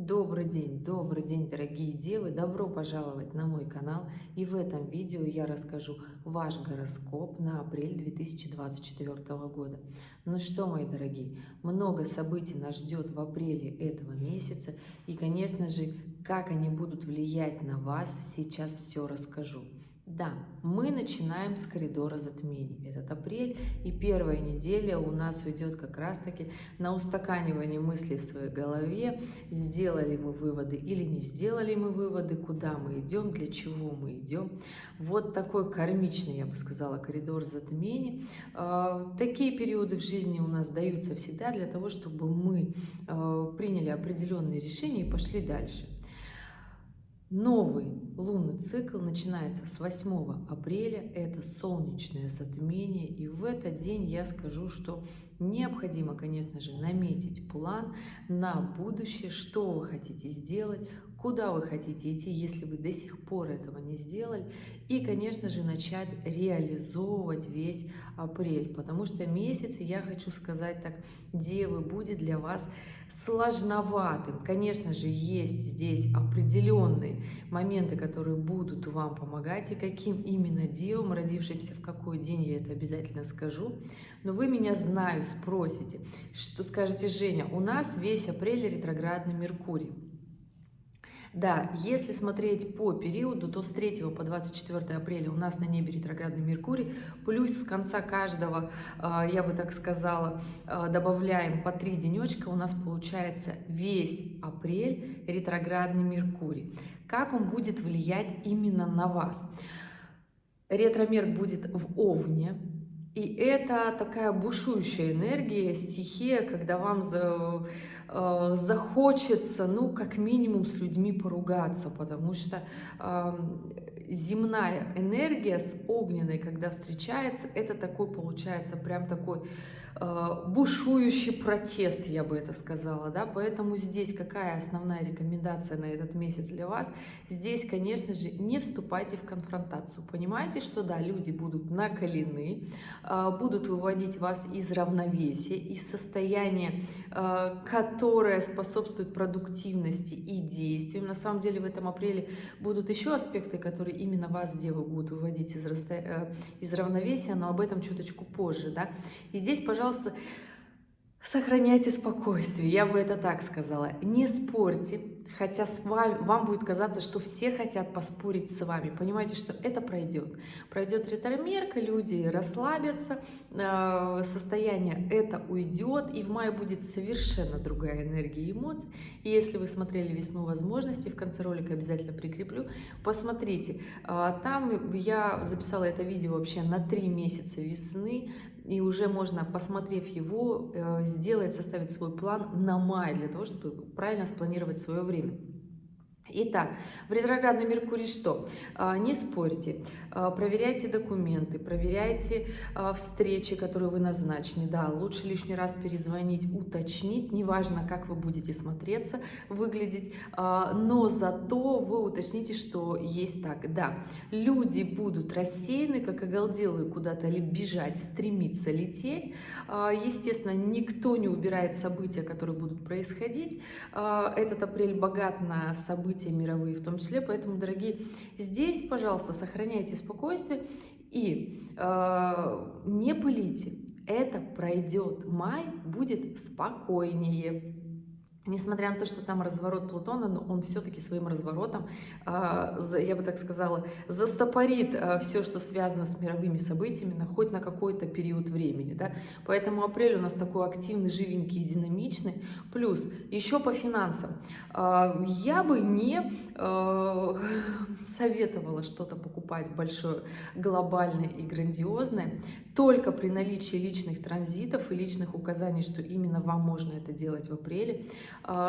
Добрый день, дорогие девы! Добро пожаловать на мой канал. И в этом видео я расскажу ваш гороскоп на апрель 2024 года. Ну что, мои дорогие, много событий нас ждет в апреле этого месяца. И, конечно же, как они будут влиять на вас, сейчас все расскажу. Да, мы начинаем с коридора затмений. Этот апрель и первая неделя у нас уйдет как раз-таки на устаканивание мыслей в своей голове. Сделали мы выводы или не сделали мы выводы, куда мы идем, для чего мы идем. Вот такой кармичный, я бы сказала, коридор затмений. Такие периоды в жизни у нас даются всегда для того, чтобы мы приняли определенные решения и пошли дальше. Новый лунный цикл начинается с 8 апреля, это солнечное затмение, и в этот день я скажу, что необходимо, конечно же, наметить план на будущее, что вы хотите сделать, куда вы хотите идти, если вы до сих пор этого не сделали, и, конечно же, начать реализовывать весь апрель, потому что месяц, я хочу сказать так, девы, будет для вас сложноватым. Конечно же, есть здесь определенные моменты, которые будут вам помогать, и каким именно девам, родившимся в какой день, я это обязательно скажу. Но вы меня, знаю, спросите, что скажете: Женя, у нас весь апрель ретроградный Меркурий. Да, если смотреть по периоду, то с 3 по 24 апреля у нас на небе ретроградный Меркурий, плюс с конца каждого, я бы так сказала, добавляем по 3 денечка, у нас получается весь апрель ретроградный Меркурий. Как он будет влиять именно на вас? Ретромерк будет в Овне. И это такая бушующая энергия, стихия, когда вам захочется, ну, как минимум, с людьми поругаться, потому что земная энергия с огненной, когда встречается, это такой, получается, прям такой бушующий протест, я бы это сказала, да, поэтому здесь какая основная рекомендация на этот месяц для вас? Здесь, конечно же, не вступайте в конфронтацию, понимаете, что да, люди будут накалены, будут выводить вас из равновесия, из состояния, которое способствует продуктивности и действиям. На самом деле в этом апреле будут еще аспекты, которые именно вас, девы, будут выводить из равновесия, но об этом чуточку позже, да. И здесь, пожалуйста, сохраняйте спокойствие, я бы это так сказала. Не спорьте, хотя вам будет казаться, что все хотят поспорить с вами. Понимаете, что это пройдет. Пройдет ретромерка, люди расслабятся, состояние это уйдет, и в мае будет совершенно другая энергия и эмоций. И если вы смотрели «Весну возможностей», в конце ролика обязательно прикреплю, посмотрите. Там я записала это видео вообще на 3 месяца весны, и уже можно, посмотрев его, составить свой план на май, для того, чтобы правильно спланировать свое время. Итак, в ретроградный Меркурий что? Не спорьте, проверяйте документы, проверяйте встречи, которые вы назначены. Да, лучше лишний раз перезвонить, уточнить, неважно, как вы будете смотреться, выглядеть, но зато вы уточните, что есть так. Да, люди будут рассеяны, как оголделые, куда-то бежать, стремиться, лететь. Естественно, никто не убирает события, которые будут происходить. Этот апрель богат на события мировые в том числе, поэтому, дорогие, здесь, пожалуйста, сохраняйте спокойствие и не пылите. Это пройдет, май будет спокойнее. Несмотря на то, что там разворот Плутона, но он все-таки своим разворотом, я бы так сказала, застопорит все, что связано с мировыми событиями, хоть на какой-то период времени. Да? Поэтому апрель у нас такой активный, живенький и динамичный. Плюс еще по финансам. Я бы не советовала что-то покупать большое, глобальное и грандиозное, только при наличии личных транзитов и личных указаний, что именно вам можно это делать в апреле.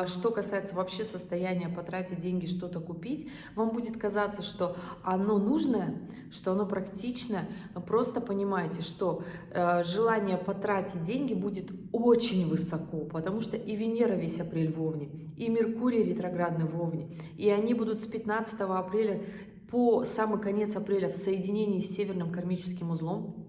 Что касается вообще состояния потратить деньги, что-то купить, вам будет казаться, что оно нужное, что оно практичное. Просто понимайте, что желание потратить деньги будет очень высоко, потому что и Венера весь апрель в Овне, и Меркурий ретроградный в Овне, и они будут с 15 апреля по самый конец апреля в соединении с северным кармическим узлом.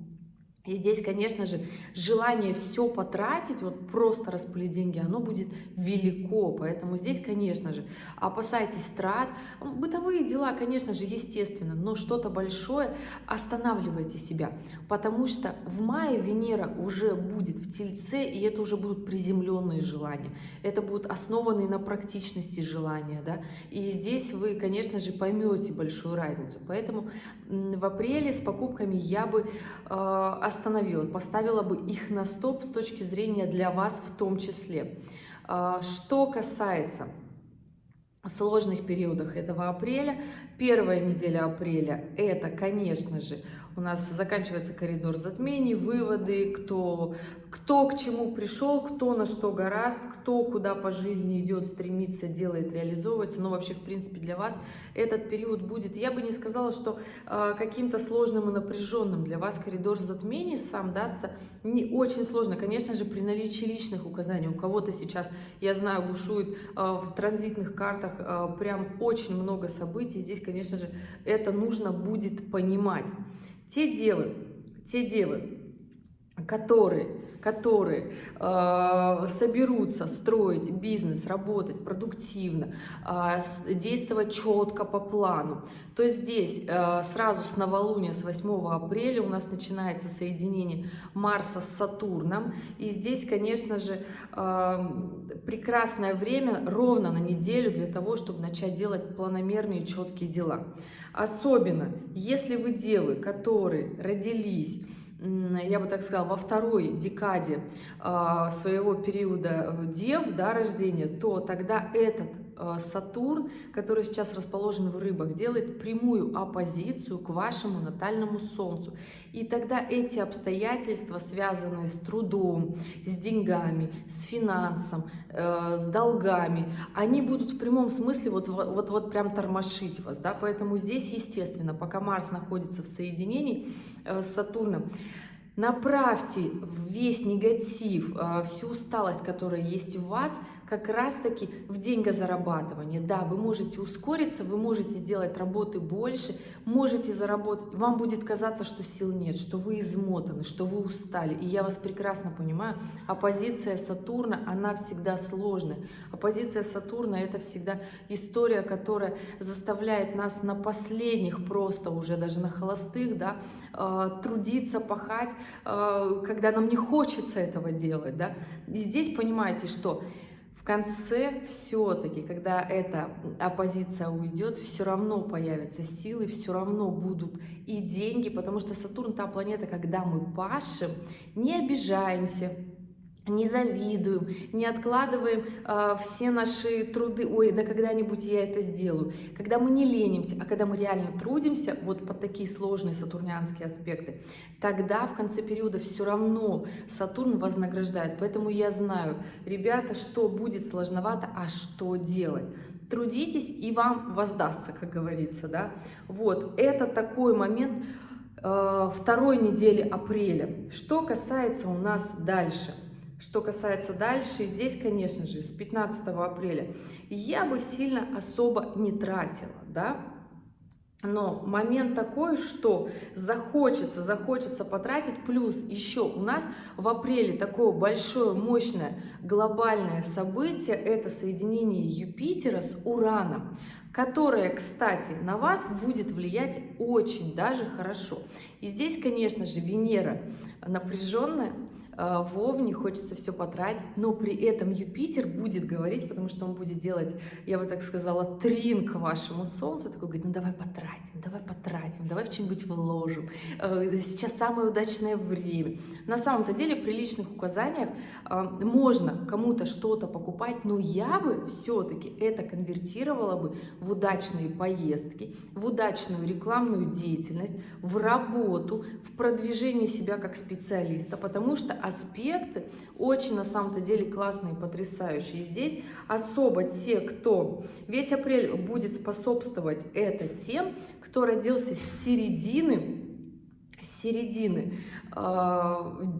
И здесь, конечно же, желание все потратить, вот просто распылить деньги, оно будет велико. Поэтому здесь, конечно же, опасайтесь трат. Бытовые дела, конечно же, естественно, но что-то большое останавливайте себя. Потому что в мае Венера уже будет в Тельце, и это уже будут приземленные желания. Это будут основанные на практичности желания. Да? И здесь вы, конечно же, поймете большую разницу. Поэтому в апреле с покупками я бы остановила, поставила бы их на стоп с точки зрения для вас в том числе. Что касается сложных периодов этого апреля, первая неделя апреля, это, конечно же, у нас заканчивается коридор затмений, выводы, кто к чему пришел, кто на что горазд, кто куда по жизни идет, стремится, делает, реализовывается. Но вообще, в принципе, для вас этот период будет, я бы не сказала, что каким-то сложным и напряженным. Для вас коридор затмений сам дастся не очень сложно. Конечно же, при наличии личных указаний. У кого-то сейчас, я знаю, бушует в транзитных картах прям очень много событий. Здесь, конечно же, это нужно будет понимать. Те девы, которые соберутся строить бизнес, работать продуктивно, действовать четко по плану, то здесь сразу с новолуния, с 8 апреля у нас начинается соединение Марса с Сатурном. И здесь, конечно же, прекрасное время ровно на неделю для того, чтобы начать делать планомерные четкие дела. Особенно, если вы девы, которые родились, я бы так сказала, во второй декаде своего периода дев, да, рождения, то тогда этот Сатурн, который сейчас расположен в Рыбах, делает прямую оппозицию к вашему натальному Солнцу. И тогда эти обстоятельства, связанные с трудом, с деньгами, с финансом, с долгами, они будут в прямом смысле вот прям тормошить вас. Да? Поэтому здесь, естественно, пока Марс находится в соединении с Сатурном, направьте весь негатив, всю усталость, которая есть у вас, как раз-таки в деньгозарабатывание. Да, вы можете ускориться, вы можете сделать работы больше, можете заработать. Вам будет казаться, что сил нет, что вы измотаны, что вы устали. И я вас прекрасно понимаю. Оппозиция Сатурна, она всегда сложная. Оппозиция Сатурна — это всегда история, которая заставляет нас на последних, просто уже даже на холостых, да, трудиться, пахать, когда нам не хочется этого делать. Да? И здесь понимаете, что в конце все-таки, когда эта оппозиция уйдет, все равно появятся силы, все равно будут и деньги, потому что Сатурн — та планета, когда мы пашем, не обижаемся, не завидуем, не откладываем все наши труды, ой, да когда-нибудь я это сделаю, когда мы не ленимся, а когда мы реально трудимся, вот под такие сложные сатурнианские аспекты, тогда в конце периода все равно Сатурн вознаграждает. Поэтому я знаю, ребята, что будет сложновато, а что делать. Трудитесь, и вам воздастся, как говорится, да. Вот, это такой момент второй недели апреля. Что касается у нас дальше. Что касается дальше, здесь, конечно же, с 15 апреля я бы сильно особо не тратила, да, но момент такой, что захочется потратить, плюс еще у нас в апреле такое большое, мощное, глобальное событие, это соединение Юпитера с Ураном, которое, кстати, на вас будет влиять очень даже хорошо. И здесь, конечно же, Венера напряженная, в Овне, хочется все потратить, но при этом Юпитер будет говорить, потому что он будет делать, я бы так сказала, трин к вашему Солнцу, такой говорит, ну давай потратим, давай в что-нибудь вложим, сейчас самое удачное время. На самом-то деле при личных указаниях можно кому-то что-то покупать, но я бы все-таки это конвертировала бы в удачные поездки, в удачную рекламную деятельность, в работу, в продвижение себя как специалиста, потому что аспекты очень на самом-то деле классные, потрясающие. И здесь особо те, кто весь апрель будет способствовать это тем, кто родился с середины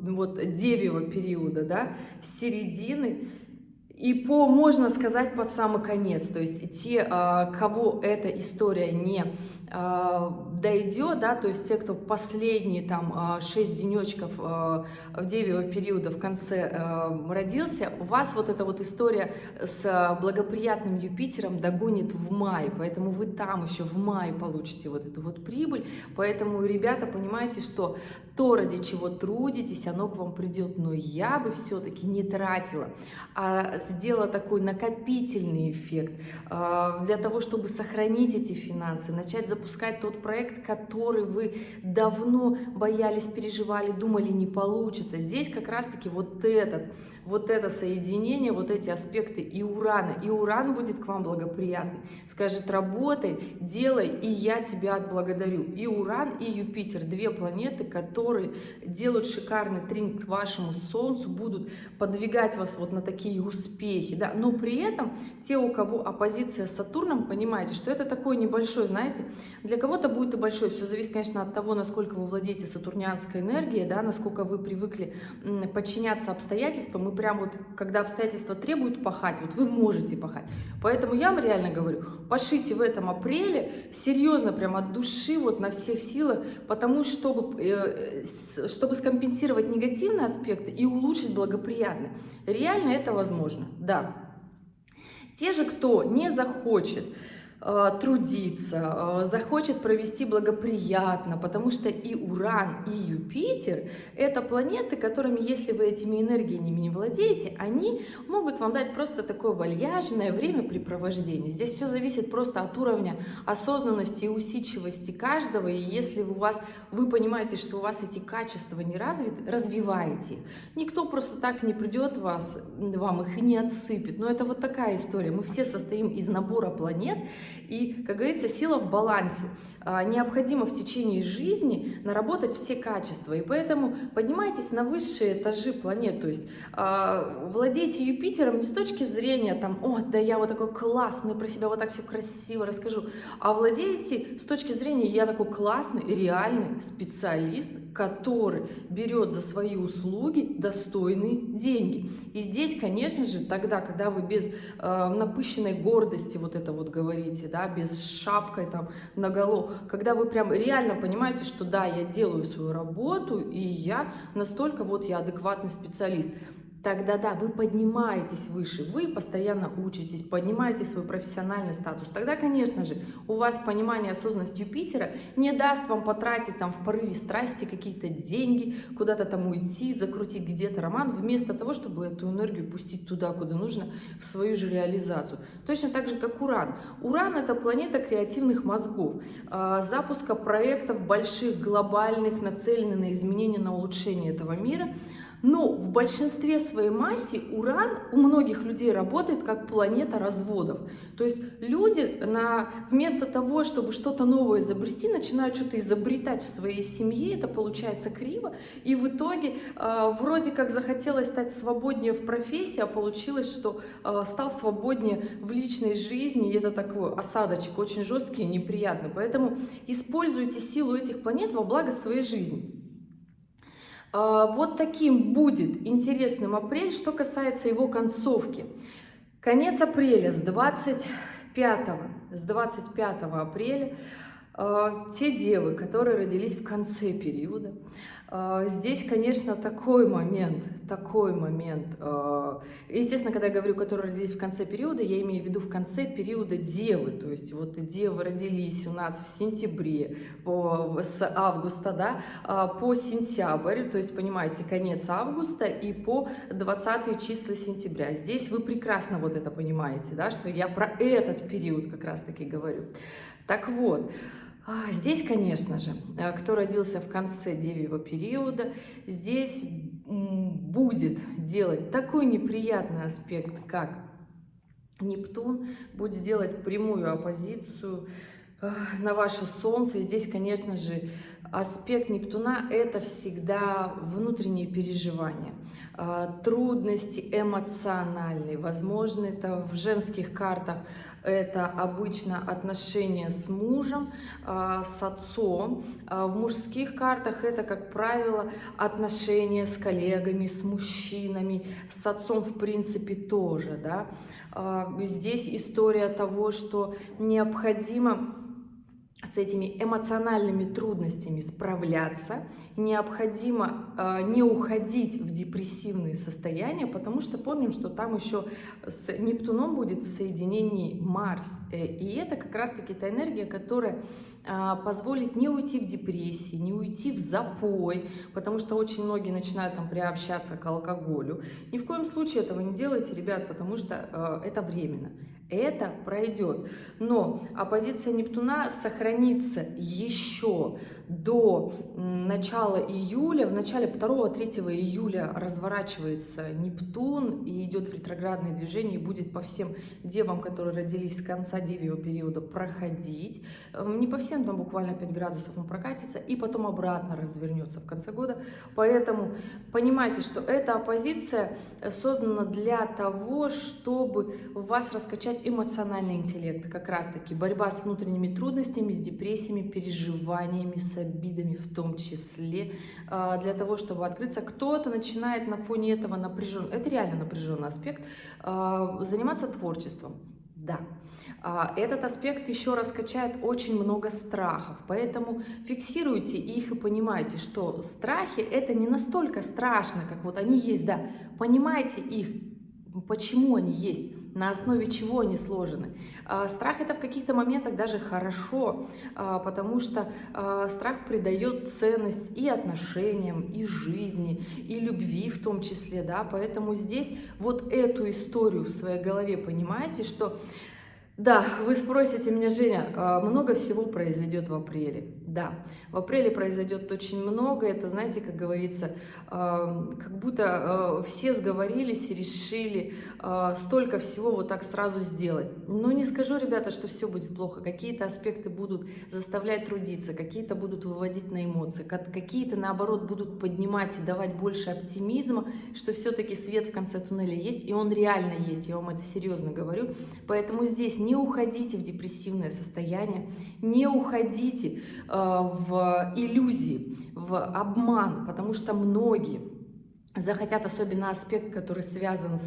вот девьего периода, да, с середины. можно сказать, под самый конец, то есть те, кого эта история не дойдет, да, то есть те, кто последние там 6 денечков в девичьего периода в конце родился, у вас вот эта вот история с благоприятным Юпитером догонит в мае, поэтому вы там еще в мае получите вот эту вот прибыль, поэтому, ребята, понимаете, что то, ради чего трудитесь, оно к вам придет, но я бы все-таки не тратила, а сделала такой накопительный эффект для того, чтобы сохранить эти финансы, начать запускать тот проект, который вы давно боялись, переживали, думали не получится. Здесь как раз-таки вот это соединение, вот эти аспекты и Урана. И Уран будет к вам благоприятный. Скажет: работай, делай, и я тебя отблагодарю. И Уран, и Юпитер, две планеты, которые делают шикарный трин к вашему Солнцу, будут подвигать вас вот на такие успехи. Да? Но при этом те, у кого оппозиция с Сатурном, понимаете, что это такой небольшой, знаете, для кого-то будет и большой. Все зависит, конечно, от того, насколько вы владеете сатурнианской энергией, да, насколько вы привыкли подчиняться обстоятельствам. И прям вот, когда обстоятельства требуют пахать, вот вы можете пахать. Поэтому я вам реально говорю, пашите в этом апреле, серьезно, прям от души, вот на всех силах, потому чтобы скомпенсировать негативные аспекты и улучшить благоприятные. Реально это возможно, да. Те же, кто не захочет трудиться, захочет провести благоприятно, потому что и Уран, и Юпитер — это планеты, которыми, если вы этими энергиями не владеете, они могут вам дать просто такое вальяжное времяпрепровождение. Здесь все зависит просто от уровня осознанности и усидчивости каждого, и если вы понимаете, что у вас эти качества не развиты, развиваете. Никто просто так не придет вам их и не отсыпет. Но это вот такая история. Мы все состоим из набора планет, и, как говорится, сила в балансе. Необходимо в течение жизни наработать все качества, и поэтому поднимайтесь на высшие этажи планет, то есть владейте Юпитером не с точки зрения там: о, да я вот такой классный, про себя вот так все красиво расскажу, а владейте с точки зрения: я такой классный, реальный специалист, который берет за свои услуги достойные деньги. И здесь, конечно же, тогда, когда вы без напыщенной гордости вот это вот говорите, да, без шапкой там наголо, когда вы прям реально понимаете, что да, я делаю свою работу, и я настолько вот я адекватный специалист, тогда да, вы поднимаетесь выше, вы постоянно учитесь, поднимаете свой профессиональный статус. Тогда, конечно же, у вас понимание, осознанность Юпитера не даст вам потратить там в порыве страсти какие-то деньги, куда-то там уйти, закрутить где-то роман, вместо того, чтобы эту энергию пустить туда, куда нужно, в свою же реализацию. Точно так же, как Уран. Уран — это планета креативных мозгов, запуска проектов больших, глобальных, нацеленных на изменение, на улучшение этого мира. Но в большинстве своей массе Уран у многих людей работает как планета разводов. То есть люди вместо того, чтобы что-то новое изобрести, начинают что-то изобретать в своей семье, это получается криво, и в итоге вроде как захотелось стать свободнее в профессии, а получилось, что стал свободнее в личной жизни, и это такой осадочек очень жесткий и неприятный. Поэтому используйте силу этих планет во благо своей жизни. Вот таким будет интересным апрель. Что касается его концовки. Конец апреля с 25 апреля. Те девы, которые родились в конце периода. Здесь, конечно, такой момент. Естественно, когда я говорю, которые родились в конце периода, я имею в виду в конце периода девы. То есть вот девы родились у нас в сентябре, с августа, да, по сентябрь, то есть, понимаете, конец августа и по 20 числа сентября. Здесь вы прекрасно вот это понимаете, да, что я про этот период как раз-таки говорю. Так вот. Здесь, конечно же, кто родился в конце девичьего периода, здесь будет делать такой неприятный аспект, как Нептун, будет делать прямую оппозицию на ваше Солнце. И здесь, конечно же, аспект Нептуна — это всегда внутренние переживания, трудности эмоциональные. Возможно, это в женских картах это обычно отношения с мужем, с отцом. В мужских картах это, как правило, отношения с коллегами, с мужчинами, с отцом, в принципе, тоже, да. Здесь история того, что необходимо с этими эмоциональными трудностями справляться, необходимо не уходить в депрессивные состояния, потому что помним, что там еще с Нептуном будет в соединении Марс, и это как раз-таки та энергия, которая позволит не уйти в депрессии, не уйти в запой, потому что очень многие начинают там приобщаться к алкоголю. Ни в коем случае этого не делайте, ребят, потому что это временно. Это пройдет. Но оппозиция Нептуна сохранится еще до начала июля. В начале 2-3 июля разворачивается Нептун и идет в ретроградное движение, и будет по всем девам, которые родились с конца девьего периода, проходить. Не по всем, там буквально 5 градусов он прокатится, и потом обратно развернется в конце года. Поэтому понимайте, что эта оппозиция создана для того, чтобы в вас раскачать эмоциональный интеллект, как раз таки борьба с внутренними трудностями, с депрессиями, переживаниями, с обидами в том числе, для того, чтобы открыться. Кто-то начинает на фоне этого это реально напряженный аспект, заниматься творчеством, да. Этот аспект еще раскачает очень много страхов, поэтому фиксируйте их и понимайте, что страхи — это не настолько страшно, как вот они есть, да, понимайте их, почему они есть, на основе чего они сложены. Страх — это в каких-то моментах даже хорошо, потому что страх придает ценность и отношениям, и жизни, и любви в том числе, да, поэтому здесь вот эту историю в своей голове понимаете, что да, вы спросите меня, Женя, много всего произойдет в апреле. Да, в апреле произойдет очень много. Это, знаете, как говорится, как будто все сговорились и решили столько всего вот так сразу сделать. Но не скажу, ребята, что все будет плохо. Какие-то аспекты будут заставлять трудиться, какие-то будут выводить на эмоции, какие-то, наоборот, будут поднимать и давать больше оптимизма, что все-таки свет в конце туннеля есть, и он реально есть, я вам это серьезно говорю. Поэтому здесь не уходите в депрессивное состояние, не уходите в иллюзии, в обман, потому что многие захотят, особенно аспект, который связан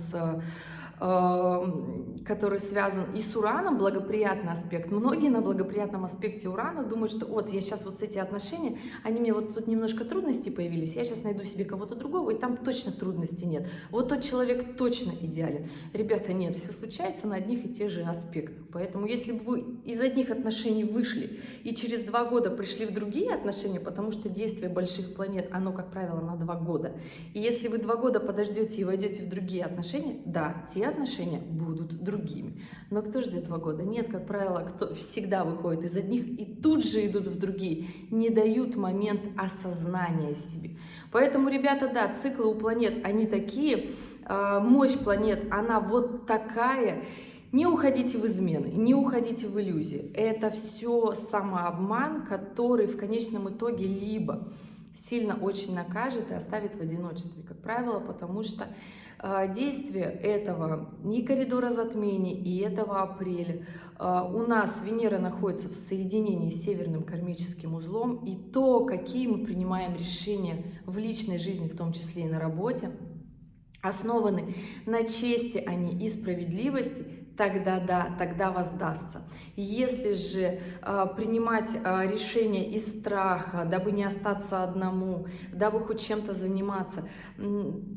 и с Ураном, благоприятный аспект. Многие на благоприятном аспекте Урана думают, что вот я сейчас вот с эти отношения, они мне вот тут немножко трудностей появились, я сейчас найду себе кого-то другого, и там точно трудностей нет. Вот тот человек точно идеален. Ребята, нет, все случается на одних и тех же аспектах. Поэтому если бы вы из одних отношений вышли и через 2 года пришли в другие отношения, потому что действие больших планет, оно, как правило, на 2 года. И если вы 2 года подождете и войдете в другие отношения, да, те отношения будут другими. Но кто ждет 2 года? Нет, как правило, кто всегда выходит из одних и тут же идут в другие, не дают момент осознания себе. Поэтому, ребята, да, циклы у планет, они такие, мощь планет, она вот такая. Не уходите в измены, не уходите в иллюзии. Это все самообман, который в конечном итоге либо сильно очень накажет и оставит в одиночестве, как правило, потому что действие этого и коридора затмений, и этого апреля у нас Венера находится в соединении с северным кармическим узлом, и то, какие мы принимаем решения в личной жизни, в том числе и на работе, основаны на чести, они и справедливости, тогда да, тогда воздастся. Если же принимать решения из страха, дабы не остаться одному, дабы хоть чем-то заниматься,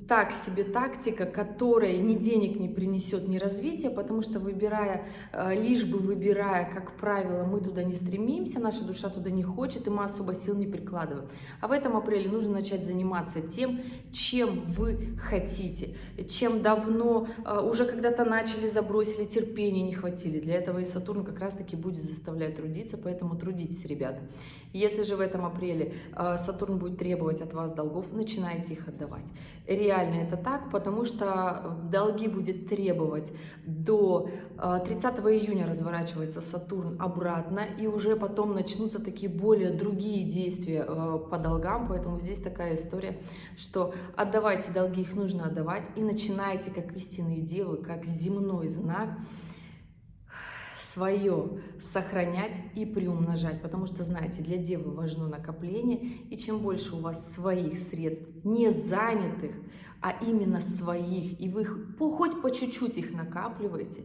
так себе тактика, которая ни денег не принесет, ни развития, потому что выбирая, лишь бы выбирая, как правило, мы туда не стремимся, наша душа туда не хочет, и мы особо сил не прикладываем. А в этом апреле нужно начать заниматься тем, чем вы хотите, чем давно уже когда-то начали, забросили, терпения не хватили. Для этого и Сатурн как раз-таки будет заставлять трудиться, поэтому трудитесь, ребята. Если же в этом апреле Сатурн будет требовать от вас долгов, начинайте их отдавать. Реально это так, потому что долги будет требовать до 30 июня разворачивается Сатурн обратно, и уже потом начнутся такие более другие действия по долгам, поэтому здесь такая история, что отдавайте долги, их нужно отдавать, и начинайте как истинные девы, как земной знак, свое сохранять и приумножать, потому что, знаете, для девы важно накопление, и чем больше у вас своих средств, не занятых, а именно своих, и вы хоть по чуть-чуть их накапливаете,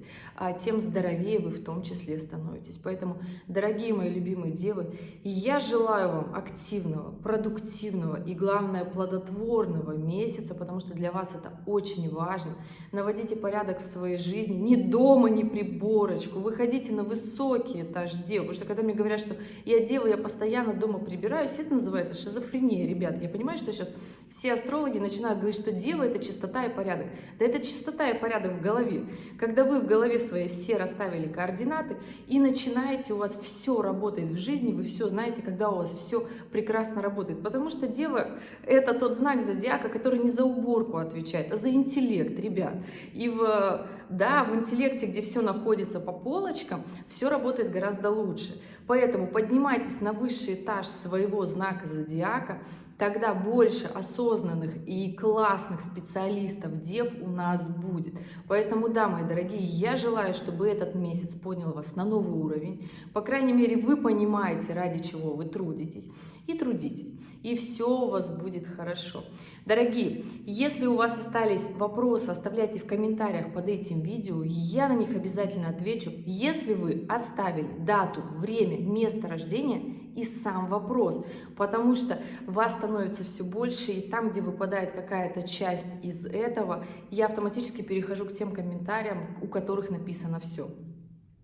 тем здоровее вы в том числе становитесь. Поэтому, дорогие мои любимые девы, я желаю вам активного, продуктивного и, главное, плодотворного месяца, потому что для вас это очень важно. Наводите порядок в своей жизни, ни дома, ни приборочку, выходите на высокий этаж девы, потому что когда мне говорят, что я дева, я постоянно дома прибираюсь, это называется шизофрения, ребят. Я понимаю, что сейчас все астрологи начинают говорить, что дева — это чистота и порядок. Да это чистота и порядок в голове. Когда вы в голове своей все расставили координаты и начинаете, у вас все работает в жизни, вы все знаете, когда у вас все прекрасно работает. Потому что дева — это тот знак зодиака, который не за уборку отвечает, а за интеллект, ребят. И в интеллекте, где все находится по полочкам, все работает гораздо лучше. Поэтому поднимайтесь на высший этаж своего знака зодиака, тогда больше осознанных и классных специалистов, дев у нас будет. Поэтому, да, мои дорогие, я желаю, чтобы этот месяц поднял вас на новый уровень. По крайней мере, вы понимаете, ради чего вы трудитесь. И трудитесь. И все у вас будет хорошо. Дорогие, если у вас остались вопросы, оставляйте в комментариях под этим видео. Я на них обязательно отвечу. Если вы оставили дату, время, место рождения и сам вопрос, потому что вас становится все больше, и там, где выпадает какая-то часть из этого, я автоматически перехожу к тем комментариям, у которых написано все.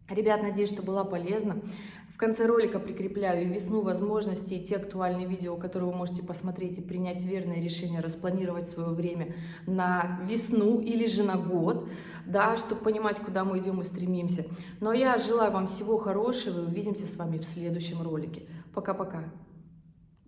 Ребят, надеюсь, что была полезна. В конце ролика прикрепляю и весну возможностей, и те актуальные видео, которые вы можете посмотреть и принять верное решение, распланировать свое время на весну или же на год, да, чтобы понимать, куда мы идем и стремимся. Но я желаю вам всего хорошего и увидимся с вами в следующем ролике. Пока-пока.